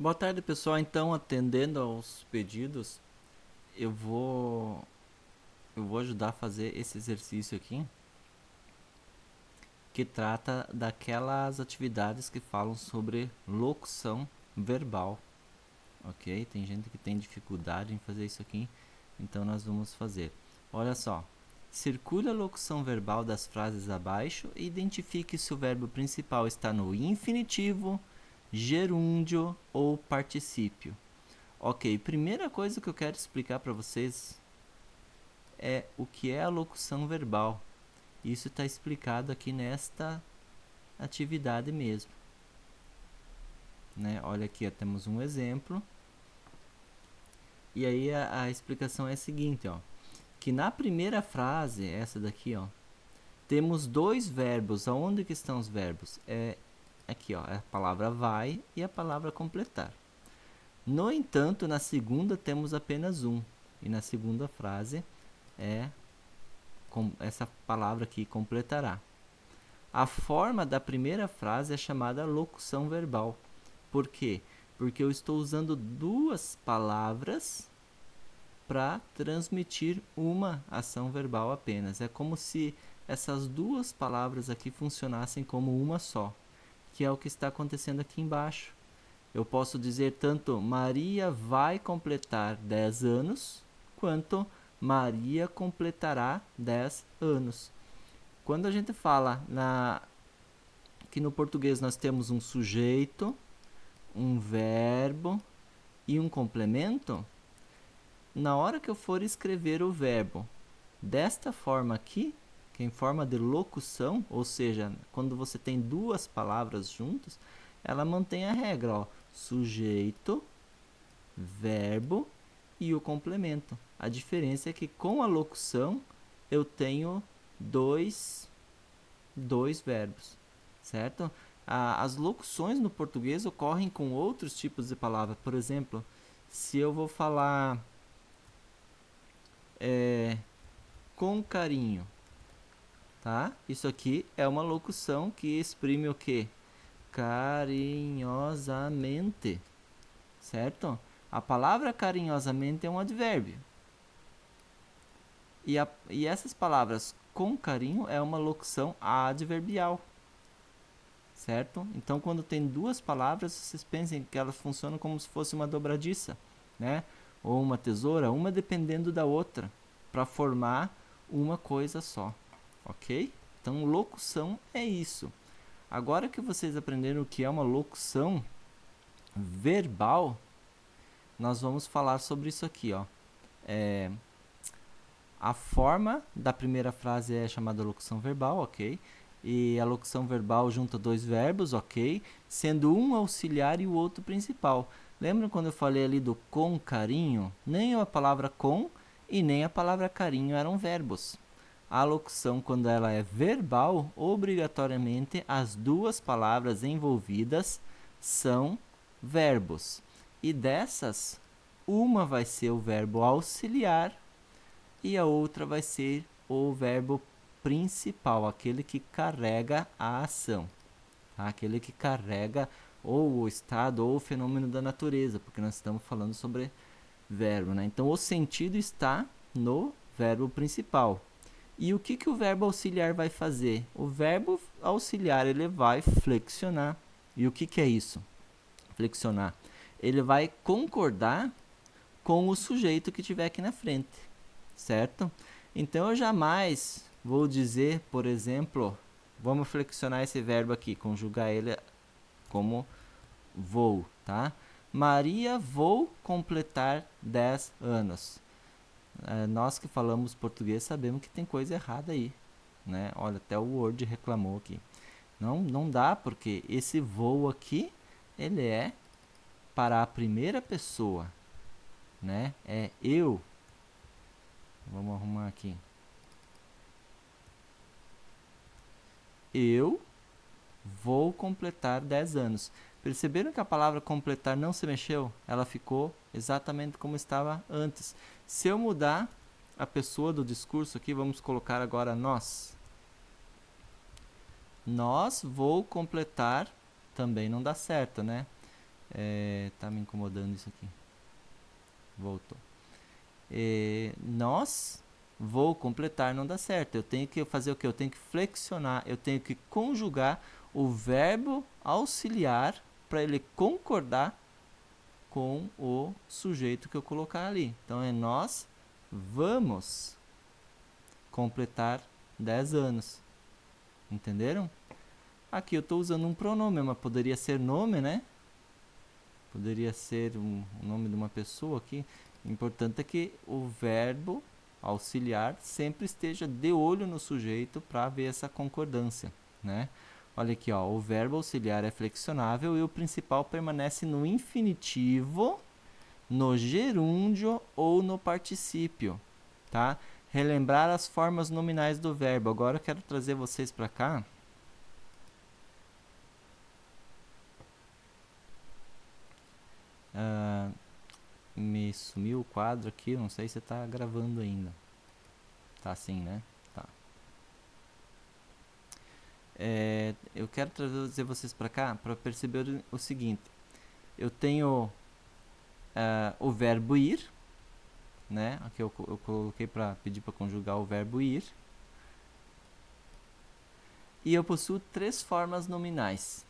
Boa tarde, pessoal. Então, atendendo aos pedidos, eu vou eu vou ajudar a fazer esse exercício aqui, que trata daquelas atividades que falam sobre locução verbal, ok? Tem gente que tem dificuldade em fazer isso aqui, então nós vamos fazer. Olha só. Circule a locução verbal das frases abaixo e identifique se o verbo principal está no infinitivo, gerúndio ou particípio. Ok, primeira coisa que eu quero explicar para vocês é o que é a locução verbal. Isso está explicado aqui nesta atividade mesmo. Né? Olha aqui, ó, temos um exemplo. E aí a explicação é a seguinte, ó, que na primeira frase, essa daqui, ó, temos dois verbos. Aonde que estão os verbos? Aqui, ó, é a palavra vai e a palavra completar. No entanto, na segunda temos apenas um. E na segunda frase é essa palavra aqui, completará. A forma da primeira frase é chamada locução verbal. Por quê? Porque eu estou usando duas palavras para transmitir uma ação verbal apenas. É como se essas duas palavras aqui funcionassem como uma só, que é o que está acontecendo aqui embaixo. Eu posso dizer tanto Maria vai completar 10 anos, quanto Maria completará 10 anos. Quando a gente fala que no português nós temos um sujeito, um verbo e um complemento, na hora que eu for escrever o verbo desta forma aqui, que é em forma de locução, ou seja, quando você tem duas palavras juntas, ela mantém a regra, ó, sujeito, verbo e o complemento. A diferença é que com a locução eu tenho dois verbos, certo? As locuções no português ocorrem com outros tipos de palavra. Por exemplo, se eu vou falar com carinho, tá? Isso aqui é uma locução que exprime o quê? Carinhosamente, certo? A palavra carinhosamente é um advérbio. E essas palavras com carinho é uma locução adverbial, certo? Então, quando tem duas palavras, vocês pensem que elas funcionam como se fosse uma dobradiça, né? Ou uma tesoura, uma dependendo da outra, para formar uma coisa só, ok? Então, locução é isso. Agora que vocês aprenderam o que é uma locução verbal, nós vamos falar sobre isso aqui, ó. A forma da primeira frase é chamada locução verbal, ok? E a locução verbal junta dois verbos, ok? Sendo um auxiliar e o outro principal. Lembra quando eu falei ali do com carinho? Nem a palavra com e nem a palavra carinho eram verbos. A locução, quando ela é verbal, obrigatoriamente as duas palavras envolvidas são verbos. E dessas, uma vai ser o verbo auxiliar e a outra vai ser o verbo principal, aquele que carrega a ação, tá? Aquele que carrega ou o estado ou o fenômeno da natureza, porque nós estamos falando sobre verbo, né? Então o sentido está no verbo principal. E o que o verbo auxiliar vai fazer? O verbo auxiliar ele vai flexionar. E o que é isso? Flexionar. Ele vai concordar com o sujeito que tiver aqui na frente, certo? Então eu jamais vou dizer, por exemplo, vamos flexionar esse verbo aqui, conjugar ele como vou, tá? Maria, vou completar 10 anos. Nós que falamos português sabemos que tem coisa errada aí, né? Olha, até o Word reclamou aqui. Não dá, porque esse vou aqui, ele é para a primeira pessoa, né? É eu. Vamos arrumar aqui. Eu vou completar 10 anos. Perceberam que a palavra completar não se mexeu? Ela ficou exatamente como estava antes. Se eu mudar a pessoa do discurso aqui, vamos colocar agora nós. Nós vou completar, também não dá certo, né? Tá me incomodando isso aqui. Voltou. Nós, vou completar, não dá certo. Eu tenho que fazer o que? Eu tenho que flexionar, eu tenho que conjugar o verbo auxiliar para ele concordar com o sujeito que eu colocar ali. Então é nós vamos completar 10 anos. Entenderam? Aqui eu estou usando um pronome, mas poderia ser nome, né? Poderia ser o nome de uma pessoa aqui. O importante é que o verbo auxiliar sempre esteja de olho no sujeito para ver essa concordância, né? Olha aqui, ó, o verbo auxiliar é flexionável e o principal permanece no infinitivo, no gerúndio ou no particípio, tá? Relembrar as formas nominais do verbo. Agora eu quero trazer vocês para cá. Me sumiu o quadro aqui, não sei se está gravando ainda. Tá assim, né? Tá. Eu quero trazer vocês para cá para perceber o seguinte. Eu tenho o verbo ir, né? Aqui eu coloquei para pedir para conjugar o verbo ir. E eu possuo 3 formas nominais,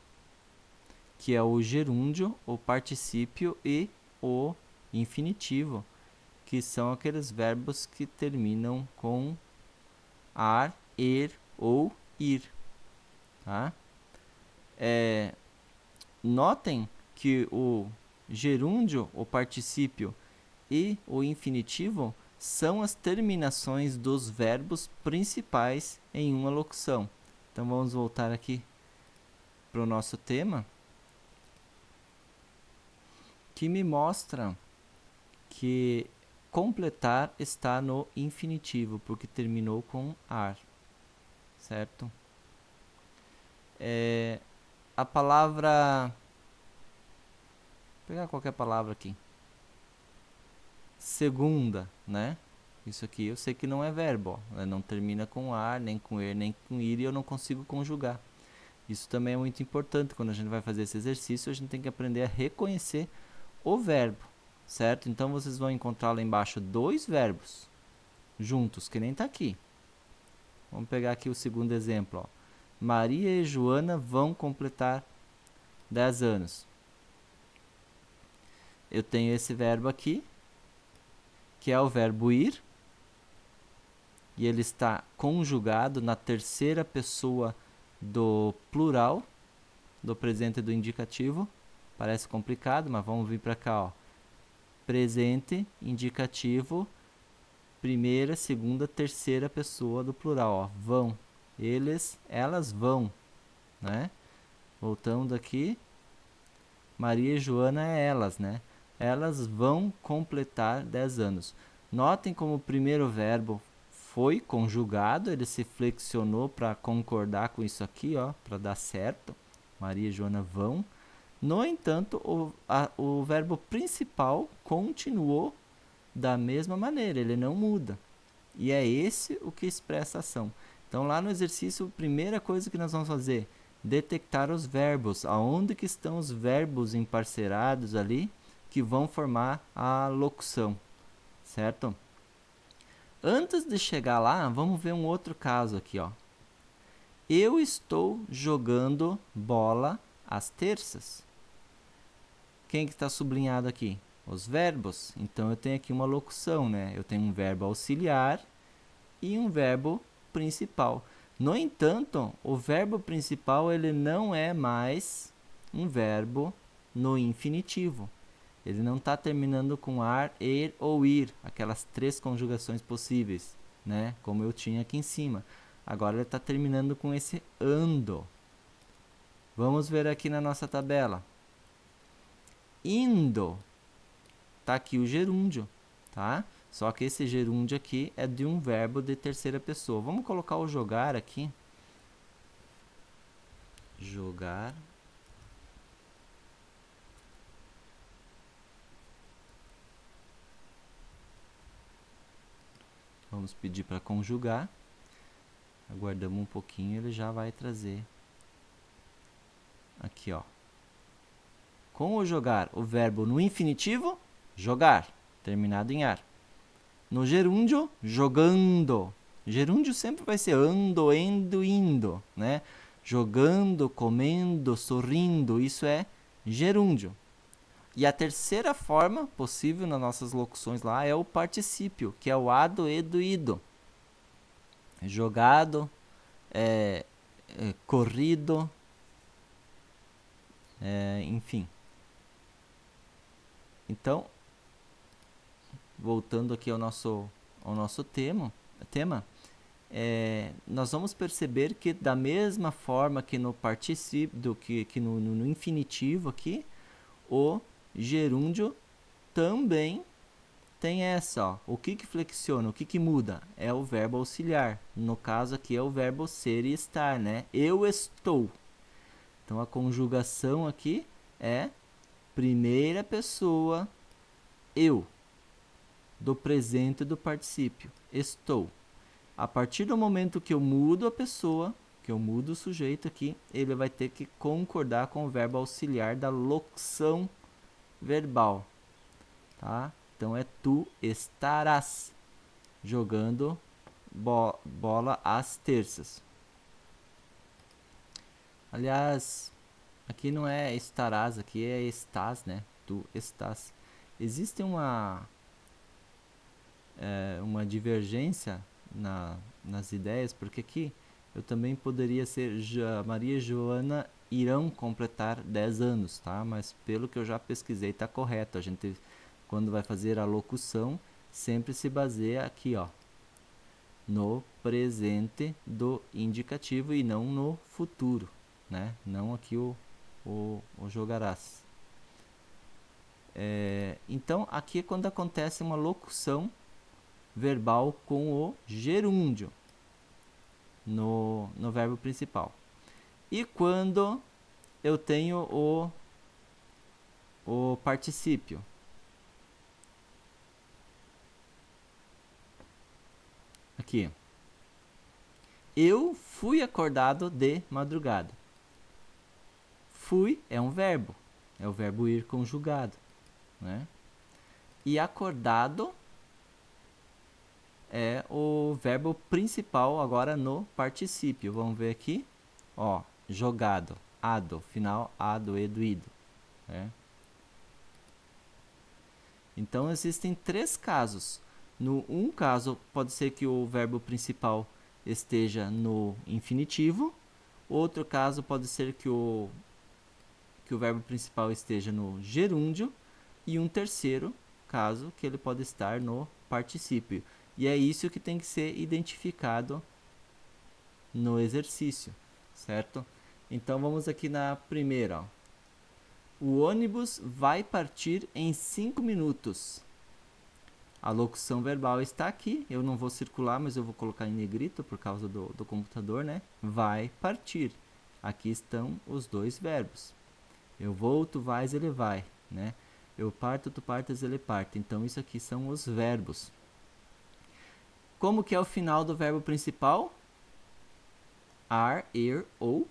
que é o gerúndio, o particípio e o infinitivo, que são aqueles verbos que terminam com ar, er ou ir. Tá? Notem que o gerúndio, o particípio e o infinitivo são as terminações dos verbos principais em uma locução. Então vamos voltar aqui para o nosso tema, que me mostra que completar está no infinitivo, porque terminou com ar, certo? A palavra... Vou pegar qualquer palavra aqui. Segunda, né? Isso aqui eu sei que não é verbo, ó. Não termina com ar, nem com er, nem com ir, e eu não consigo conjugar. Isso também é muito importante. Quando a gente vai fazer esse exercício, a gente tem que aprender a reconhecer o verbo, certo? Então vocês vão encontrar lá embaixo 2 verbos juntos, que nem está aqui. Vamos pegar aqui o segundo exemplo, ó. Maria e Joana vão completar 10 anos. Eu tenho esse verbo aqui, que é o verbo ir, e ele está conjugado na terceira pessoa do plural, do presente e do indicativo. Parece complicado, mas vamos vir para cá, ó. Presente, indicativo, primeira, segunda, terceira pessoa do plural, ó. Vão. Eles, elas vão, né? Voltando aqui. Maria e Joana é elas, né? Elas vão completar 10 anos. Notem como o primeiro verbo foi conjugado, ele se flexionou para concordar com isso aqui, ó, para dar certo. Maria e Joana vão. No entanto, o verbo principal continuou da mesma maneira, ele não muda. E é esse o que expressa a ação. Então, lá no exercício, a primeira coisa que nós vamos fazer, detectar os verbos. Aonde que estão os verbos emparcerados ali que vão formar a locução, certo? Antes de chegar lá, vamos ver um outro caso aqui, ó. Eu estou jogando bola às terças. Quem que está sublinhado aqui? Os verbos. Então, eu tenho aqui uma locução, né? Eu tenho um verbo auxiliar e um verbo principal. No entanto, o verbo principal ele não é mais um verbo no infinitivo. Ele não está terminando com ar, er ou ir, aquelas 3 conjugações possíveis, né? Como eu tinha aqui em cima. Agora ele está terminando com esse ando. Vamos ver aqui na nossa tabela. Indo. Está aqui o gerúndio, tá? Só que esse gerúndio aqui é de um verbo de terceira pessoa. Vamos colocar o jogar aqui. Jogar. Vamos pedir para conjugar. Aguardamos um pouquinho, ele já vai trazer. Aqui, ó. com o jogar, o verbo no infinitivo, jogar, terminado em ar. No gerúndio, jogando. Gerúndio sempre vai ser ando, endo, indo, né? Jogando, comendo, sorrindo, isso é gerúndio. E a terceira forma possível nas nossas locuções lá é o particípio, que é o ado, edo, ido. Jogado, corrido, enfim. Então, voltando aqui ao nosso tema, nós vamos perceber que da mesma forma que no particípio, que no infinitivo aqui, o gerúndio também tem essa, ó. O que flexiona, o que muda? É o verbo auxiliar. No caso aqui é o verbo ser e estar, né? Eu estou. Então a conjugação aqui é primeira pessoa, eu, do presente do particípio, estou. A partir do momento que eu mudo a pessoa, que eu mudo o sujeito aqui, ele vai ter que concordar com o verbo auxiliar da locução verbal, tá? Então é tu estarás jogando bola às terças. Aliás, aqui não é estarás, aqui é estás, né? Tu estás. Existe uma divergência nas ideias, porque aqui eu também poderia ser Maria e Joana irão completar 10 anos, tá? Mas pelo que eu já pesquisei, está correto. A gente, quando vai fazer a locução, sempre se baseia aqui, ó, no presente do indicativo e não no futuro, né? Não aqui o jogarás. Então, aqui é quando acontece uma locução verbal com o gerúndio no verbo principal. E quando eu tenho o particípio? Aqui. Eu fui acordado de madrugada. Fui é um verbo. É o verbo ir conjugado, né? E acordado é o verbo principal agora no particípio. Vamos ver aqui. Ó, jogado. Ado. Final, ado, edo, ido. Né? Então, existem 3 casos. No um caso, pode ser que o verbo principal esteja no infinitivo. Outro caso, pode ser que o verbo principal esteja no gerúndio. E um terceiro caso, que ele pode estar no particípio. E é isso que tem que ser identificado no exercício, certo? Então, vamos aqui na primeira, ó. O ônibus vai partir em 5 minutos. A locução verbal está aqui. Eu não vou circular, mas eu vou colocar em negrito por causa do computador, né? Vai partir. Aqui estão os 2 verbos. Eu vou, tu vais, ele vai, né? Eu parto, tu partes, ele parte. Então, isso aqui são os verbos. Como que é o final do verbo principal? Ar, ir ou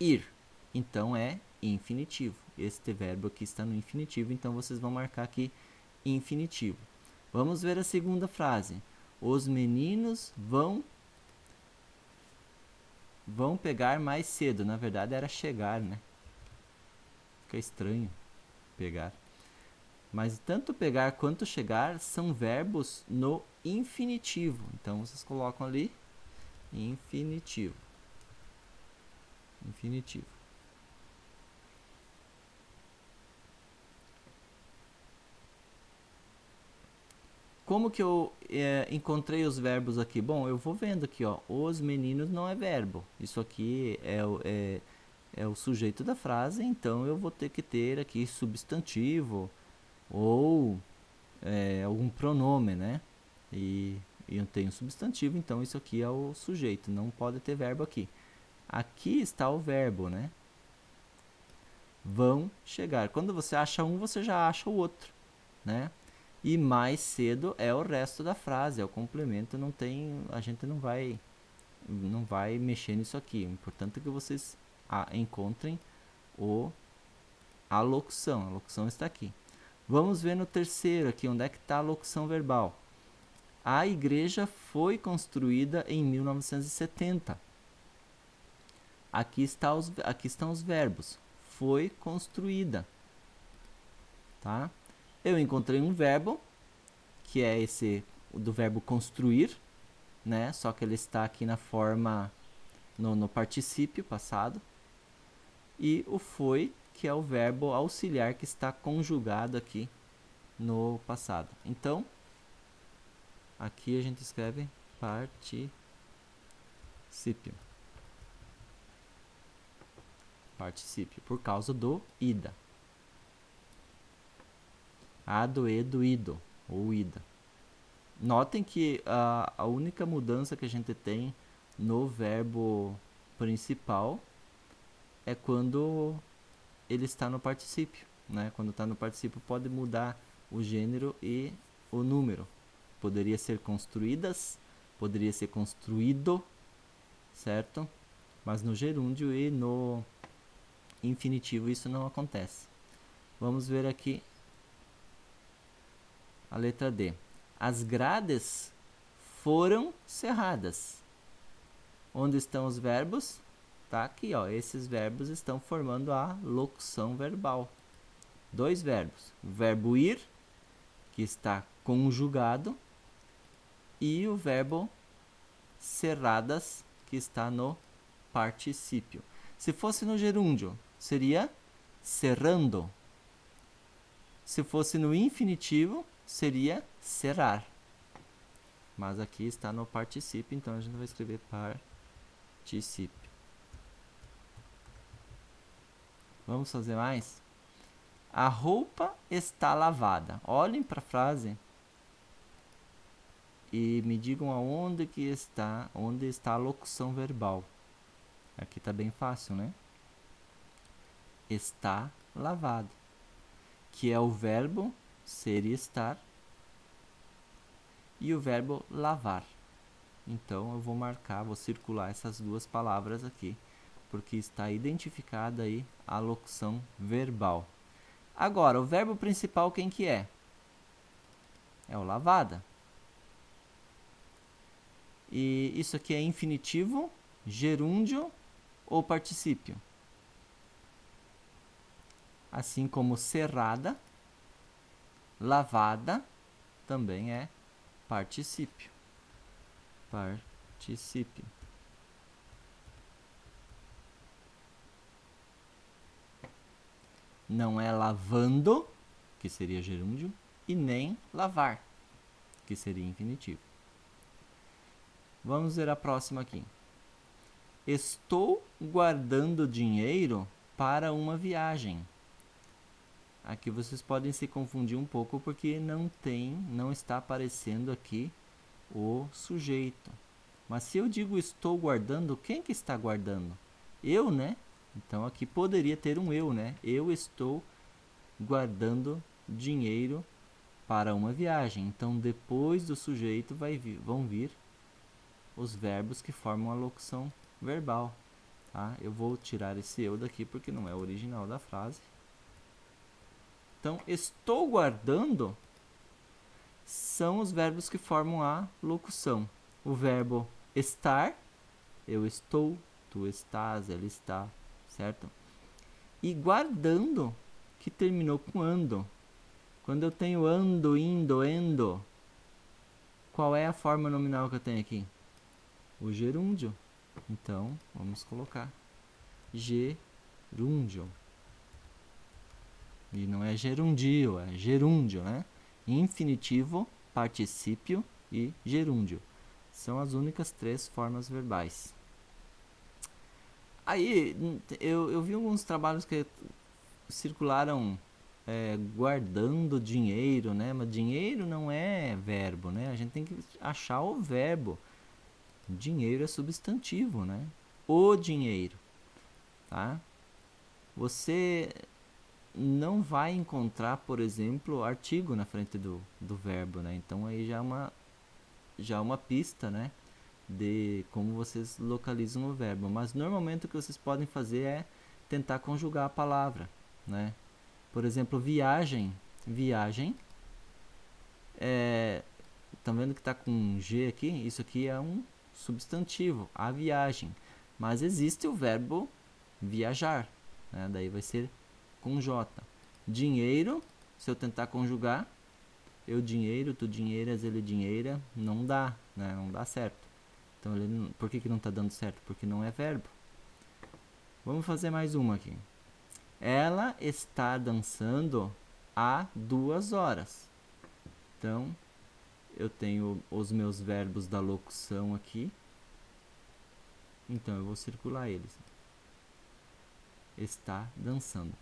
ir. Então, é infinitivo. Este verbo aqui está no infinitivo, então vocês vão marcar aqui infinitivo. Vamos ver a segunda frase. Os meninos vão pegar mais cedo. Na verdade era chegar, né? Fica estranho pegar. Mas tanto pegar quanto chegar são verbos no infinitivo. Então vocês colocam ali infinitivo. Infinitivo. Como que eu encontrei os verbos aqui? Bom, eu vou vendo aqui, ó. Os meninos não é verbo. Isso aqui é o sujeito da frase, então eu vou ter que ter aqui substantivo ou algum pronome, né? E eu tenho substantivo, então isso aqui é o sujeito, não pode ter verbo aqui. Aqui está o verbo, né? Vão chegar. Quando você acha um, você já acha o outro, né? E mais cedo é o resto da frase, é o complemento, não tem, a gente não vai mexer nisso aqui. O importante é que vocês encontrem a locução está aqui. Vamos ver no terceiro aqui, onde é que está a locução verbal. A igreja foi construída em 1970. Aqui estão os verbos. Foi construída. Tá? Eu encontrei um verbo, que é esse do verbo construir, né? Só que ele está aqui na forma, no particípio passado. E o foi, que é o verbo auxiliar que está conjugado aqui no passado. Então, aqui a gente escreve particípio. Particípio, por causa do ida. Ado, edo, ido, ou ida. Notem que a única mudança que a gente tem no verbo principal é quando ele está no particípio, né? Quando está no particípio pode mudar o gênero e o número. Poderia ser construídas, poderia ser construído, certo? Mas no gerúndio e no infinitivo isso não acontece. Vamos ver aqui a letra D. As grades foram cerradas. Onde estão os verbos? Tá aqui, ó. Esses verbos estão formando a locução verbal. 2 verbos. O verbo ir, que está conjugado, e o verbo cerradas, que está no particípio. Se fosse no gerúndio, seria cerrando. Se fosse no infinitivo, seria cerrar. Mas aqui está no particípio, então a gente vai escrever particípio. Vamos fazer mais? A roupa está lavada. Olhem para a frase e me digam aonde que está, onde está a locução verbal. Aqui está bem fácil, né? Está lavado, que é o verbo ser e estar e o verbo lavar. Então eu vou marcar, vou circular essas duas palavras aqui, porque está identificada aí a locução verbal. Agora, o verbo principal quem que é? É o lavada. E isso aqui é infinitivo, gerúndio ou particípio? Assim como cerrada, lavada também é particípio. Particípio. Não é lavando, que seria gerúndio, e nem lavar, que seria infinitivo. Vamos ver a próxima aqui. Estou guardando dinheiro para uma viagem. Aqui vocês podem se confundir um pouco porque não está aparecendo aqui o sujeito. Mas se eu digo estou guardando, quem que está guardando? Eu, né? Então aqui poderia ter um eu, né? Eu estou guardando dinheiro para uma viagem. Então depois do sujeito vão vir os verbos que formam a locução verbal. Tá? Eu vou tirar esse eu daqui porque não é o original da frase. Então, estou guardando são os verbos que formam a locução. O verbo estar, eu estou, tu estás, ela está, certo? E guardando, que terminou com ando. Quando eu tenho ando, indo, endo, qual é a forma nominal que eu tenho aqui? O gerúndio. Então, vamos colocar gerúndio. E não é gerundio, é gerúndio, né? Infinitivo, particípio e gerúndio. São as únicas 3 formas verbais. Aí, eu vi alguns trabalhos que circularam guardando dinheiro, né? Mas dinheiro não é verbo, né? A gente tem que achar o verbo. Dinheiro é substantivo, né? O dinheiro, tá? Você não vai encontrar, por exemplo, artigo na frente do verbo, né? Então aí já é uma pista, né? De como vocês localizam o verbo. Mas normalmente o que vocês podem fazer é tentar conjugar a palavra, né? Por exemplo, viagem. Viagem. Tá vendo que está com G aqui? Isso aqui é um substantivo, a viagem. Mas existe o verbo viajar, né? Daí vai ser com J. Dinheiro, se eu tentar conjugar, eu dinheiro, tu dinheiras, ele dinheira, não dá, né? Não dá certo. Então, por que não está dando certo? Porque não é verbo. Vamos fazer mais uma aqui. Ela está dançando há 2 horas. Então, eu tenho os meus verbos da locução aqui. Então, eu vou circular eles. Está dançando.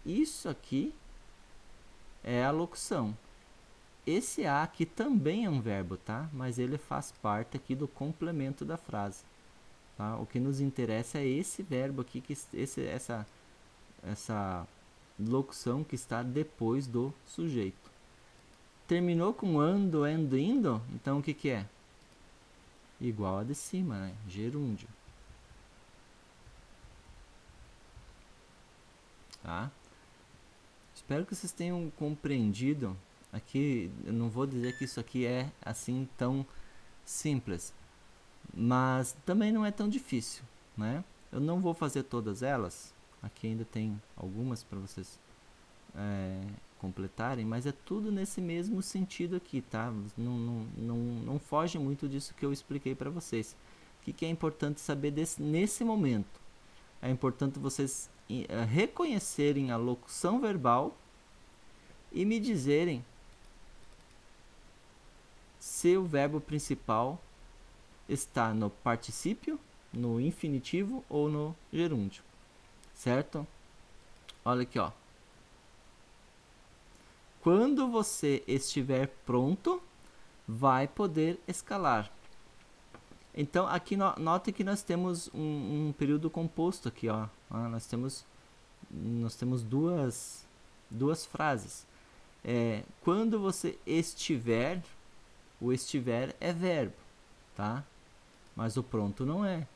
Isso aqui é a locução. Esse a aqui também é um verbo, tá? Mas ele faz parte aqui do complemento da frase. Tá? O que nos interessa é esse verbo aqui, essa locução que está depois do sujeito. Terminou com ando, ando, indo, então o que é? Igual a de cima, né? Gerúndio. Tá? Espero que vocês tenham compreendido. Aqui, eu não vou dizer que isso aqui é assim tão simples, mas também não é tão difícil, né? Eu não vou fazer todas elas. Aqui ainda tem algumas para vocês completarem, mas é tudo nesse mesmo sentido aqui, tá? Não foge muito disso que eu expliquei para vocês. O que é importante saber nesse momento? É importante vocês reconhecerem a locução verbal e me dizerem se o verbo principal está no particípio, no infinitivo ou no gerúndio, certo? Olha aqui, ó. Quando você estiver pronto, vai poder escalar. Então, aqui note que nós temos um período composto aqui, ó. Nós temos duas frases. Quando você estiver, o estiver é verbo, tá? Mas o pronto não é.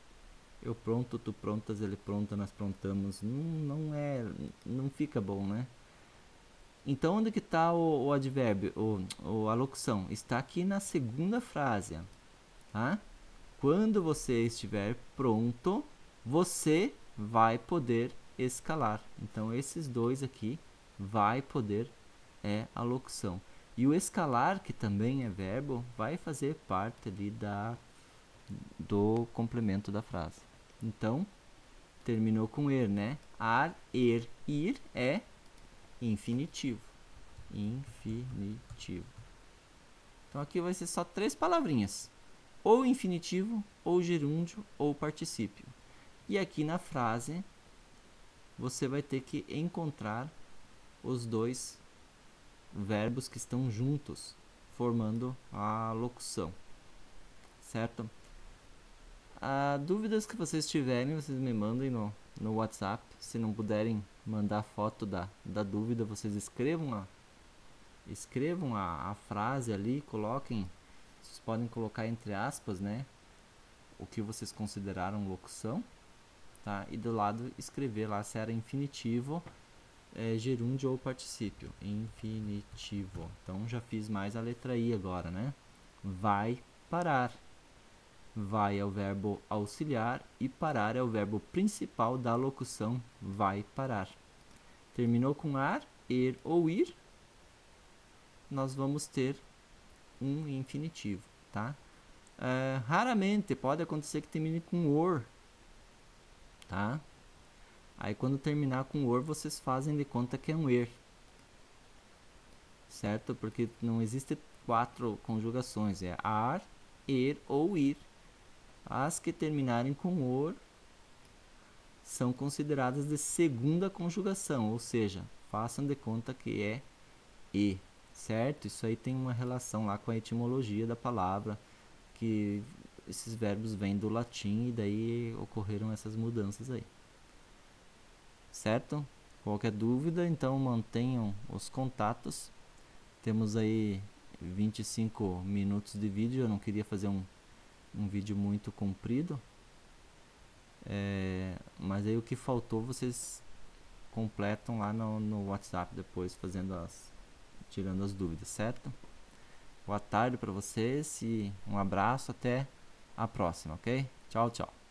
Eu pronto, tu prontas, ele pronta, nós prontamos. Não fica bom, né? Então, onde que está o advérbio, a locução? Está aqui na segunda frase, tá? Quando você estiver pronto, você vai poder escalar. Então, esses dois aqui, vai poder, é a locução. E o escalar, que também é verbo, vai fazer parte ali do complemento da frase. Então, terminou com er, né? Ar, ir é infinitivo. Infinitivo. Então, aqui vai ser só 3 palavrinhas. Ou infinitivo, ou gerúndio, ou particípio. E aqui na frase, você vai ter que encontrar os dois verbos que estão juntos, formando a locução. Certo? Dúvidas que vocês tiverem, vocês me mandem no WhatsApp. Se não puderem mandar foto da dúvida, vocês escrevam a frase ali, coloquem. Vocês podem colocar entre aspas, né? O que vocês consideraram locução, tá? E do lado escrever lá se era infinitivo, gerúndio ou particípio. Infinitivo. Então já fiz mais a letra I agora, né? Vai parar. Vai é o verbo auxiliar e parar é o verbo principal da locução vai parar. Terminou com ar, ir ou ir, nós vamos ter um infinitivo, tá? Raramente pode acontecer que termine com or, tá? Aí quando terminar com or, vocês fazem de conta que é um er, certo? Porque não existe 4 conjugações, é ar, ir ou ir. As que terminarem com or são consideradas de segunda conjugação, ou seja, façam de conta que é e, certo? Isso aí tem uma relação lá com a etimologia da palavra, que esses verbos vêm do latim e daí ocorreram essas mudanças aí. Certo? Qualquer dúvida, então mantenham os contatos. Temos aí 25 minutos de vídeo, eu não queria fazer um vídeo muito comprido, mas aí o que faltou vocês completam lá no WhatsApp depois, tirando as dúvidas, certo? Boa tarde para vocês e um abraço, até a próxima, ok? Tchau, tchau.